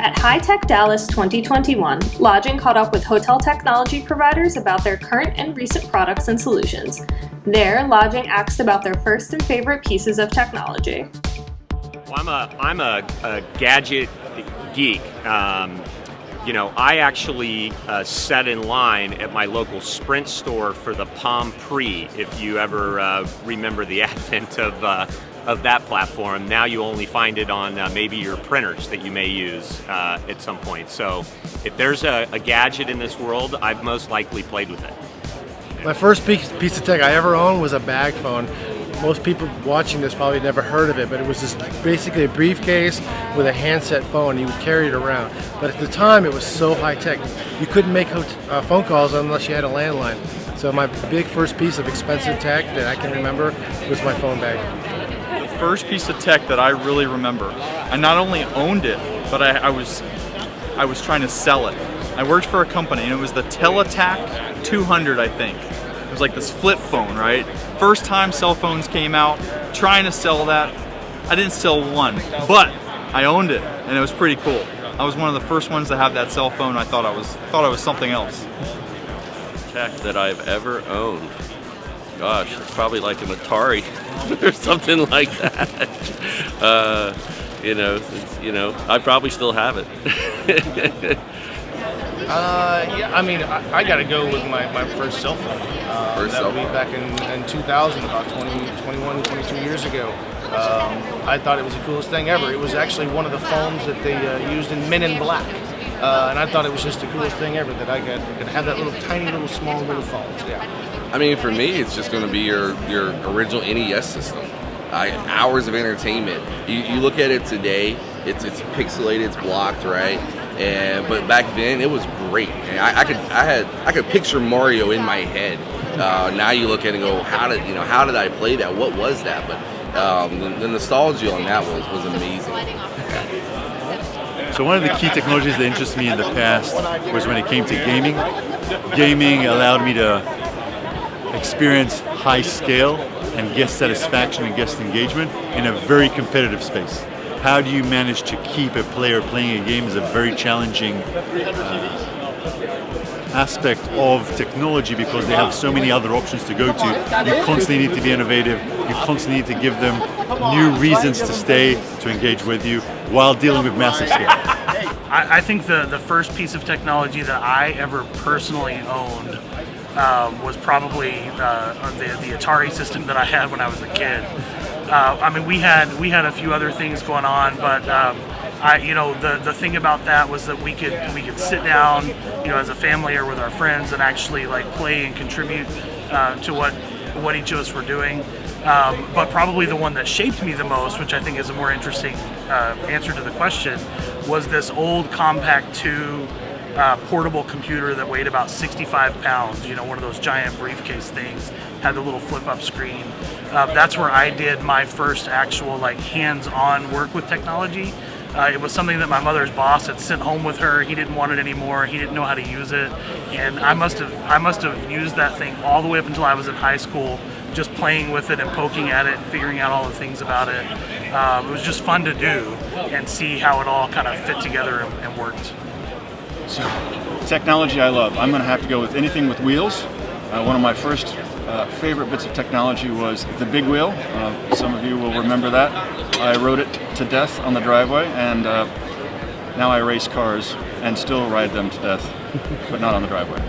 At HITEC Dallas 2021, Lodging caught up with hotel technology providers about their current and recent products and solutions. There, Lodging asked about their first and favorite pieces of technology. Well, I'm a gadget geek. I actually sat in line at my local Sprint store for the Palm Pre, if you ever remember the advent of that platform. Now you only find it on maybe your printers that you may use at some point. So if there's a gadget in this world, I've most likely played with it. My first piece of tech I ever owned was a bag phone. Most people watching this probably never heard of it, but it was just basically a briefcase with a handset phone. You would carry it around. But at the time, it was so high tech. You couldn't make phone calls unless you had a landline. So my big first piece of expensive tech that I can remember was my phone bag. The first piece of tech that I really remember, I not only owned it, but I was trying to sell it. I worked for a company, and it was the Teletac 200, I think. It was like this flip phone, right? First time cell phones came out, trying to sell that. I didn't sell one, but I owned it, and it was pretty cool. I was one of the first ones to have that cell phone. I thought I was something else. Tech that I've ever owned. Gosh, it's probably like an Atari or something like that. I probably still have it. I gotta go with my first cell phone. That would be back in 2000, about 21, 22 years ago. I thought it was the coolest thing ever. It was actually one of the phones that they used in Men in Black. And I thought it was just the coolest thing ever that I could have that little tiny little small little phone. Yeah. I mean, for me, it's just going to be your original NES system. Hours of entertainment. You look at it today, it's pixelated, it's blocked, right? But back then it was great. And I could picture Mario in my head. Now you look at it and go, how did I play that? What was that? But the nostalgia on that was amazing. So one of the key technologies that interested me in the past was when it came to gaming. Gaming allowed me to experience high scale and guest satisfaction and guest engagement in a very competitive space. How do you manage to keep a player playing a game is a very challenging aspect of technology because they have so many other options to go to. You constantly need to be innovative. You constantly need to give them new reasons to stay, to engage with you while dealing with massive scale. I think the first piece of technology that I ever personally owned was probably the Atari system that I had when I was a kid. We had a few other things going on, but the thing about that was that we could sit down, as a family or with our friends and actually like play and contribute to what each of us were doing. But probably the one that shaped me the most, which I think is a more interesting answer to the question, was this old Compact 2 portable computer that weighed about 65 pounds, one of those giant briefcase things, had the little flip-up screen. That's where I did my first actual hands-on work with technology. It was something that my mother's boss had sent home with her. He didn't want it anymore. He didn't know how to use it, and I must have used that thing all the way up until I was in high school, just playing with it and poking at it and figuring out all the things about it. It was just fun to do and see how it all kind of fit together and worked. So, technology I love. I'm going to have to go with anything with wheels. One of my first favorite bits of technology was the big wheel. Some of you will remember that. I rode it to death on the driveway, and now I race cars and still ride them to death, but not on the driveway.